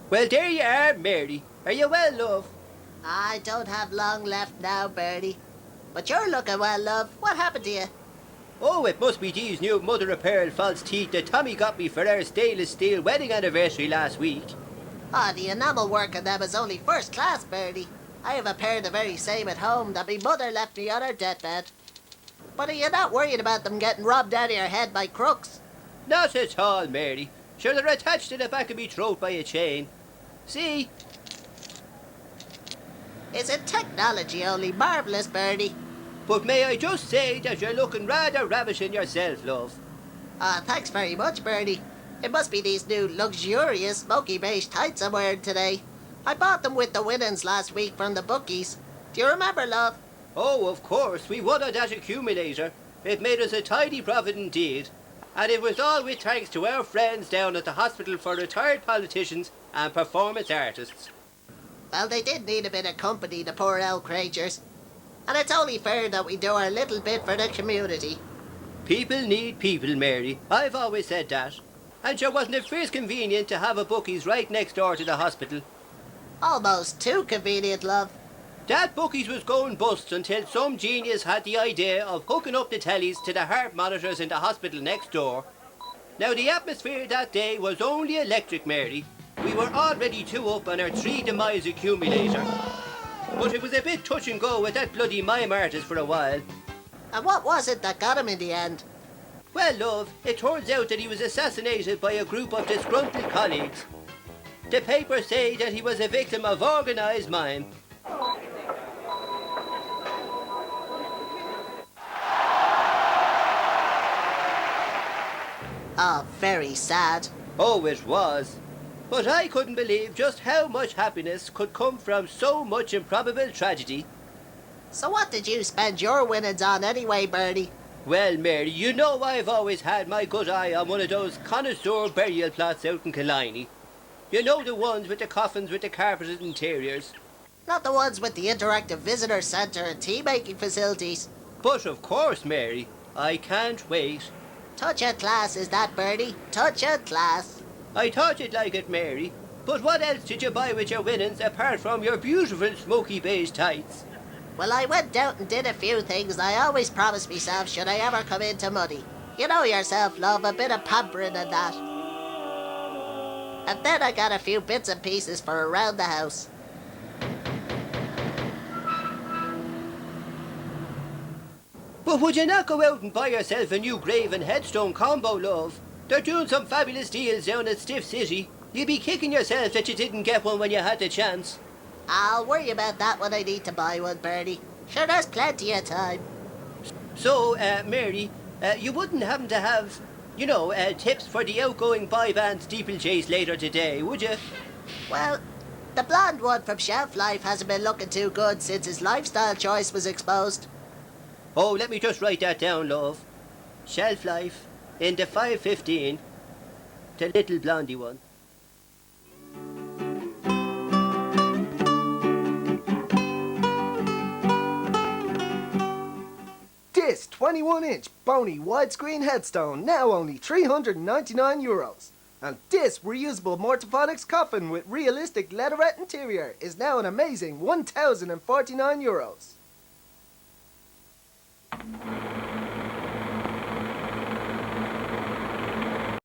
Well, there you are, Mary. Are you well, love? I don't have long left now, Bertie. But you're looking well, love. What happened to you? Oh, it must be these new mother-of-pearl false teeth that Tommy got me for our stainless steel wedding anniversary last week. Ah, the enamel work on them is only first class, Bertie. I have a pair of the very same at home that my mother left me on her deathbed. But are you not worried about them getting robbed out of your head by crooks? Not at all, Mary. Sure, they're attached to the back of me throat by a chain. See? Isn't technology only marvellous, Bertie? But may I just say that you're looking rather ravishing yourself, love. Ah, thanks very much, Bertie. It must be these new luxurious smoky beige tights I'm wearing today. I bought them with the winnings last week from the Bookies. Do you remember, love? Oh, of course, we won on that accumulator. It made us a tidy profit indeed. And it was all with thanks to our friends down at the Hospital for Retired Politicians and Performance Artists. Well, they did need a bit of company, the poor old creatures. And it's only fair that we do our little bit for the community. People need people, Mary. I've always said that. And sure, wasn't it first convenient to have a Bookies right next door to the hospital? Almost too convenient, love. That Bookies was going bust until some genius had the idea of hooking up the tellies to the heart monitors in the hospital next door. Now, the atmosphere that day was only electric, Mary. We were already two up on our 3 demise accumulator. But it was a bit touch and go with that bloody mime artist for a while. And what was it that got him in the end? Well, love, it turns out that he was assassinated by a group of disgruntled colleagues. The papers say that he was a victim of organised mime. Oh, very sad. Oh, it was. But I couldn't believe just how much happiness could come from so much improbable tragedy. So what did you spend your winnings on anyway, Bertie? Well, Mary, you know I've always had my good eye on one of those connoisseur burial plots out in Killiney. You know, the ones with the coffins with the carpeted interiors. Not the ones with the interactive visitor centre and tea-making facilities. But of course, Mary, I can't wait. Touch of class is that, Bertie. Touch of class. I thought you'd like it, Mary. But what else did you buy with your winnings apart from your beautiful smoky beige tights? Well, I went out and did a few things I always promised myself should I ever come into money. You know yourself, love, a bit of pampering and that. And then I got a few bits and pieces for around the house. But would you not go out and buy yourself a new grave and headstone combo, love? They're doing some fabulous deals down at Stiff City. You'd be kicking yourself that you didn't get one when you had the chance. I'll worry about that when I need to buy one, Bertie. Sure, there's plenty of time. So, Mary, you wouldn't happen to have, tips for the outgoing boy band steeplechase later today, would you? Well, the blonde one from Shelf Life hasn't been looking too good since his lifestyle choice was exposed. Oh, let me just write that down, love. Shelf Life in the 515, the little blondie one. This 21-inch bony widescreen headstone now only €399. And this reusable Mortophonics coffin with realistic leatherette interior is now an amazing €1,049.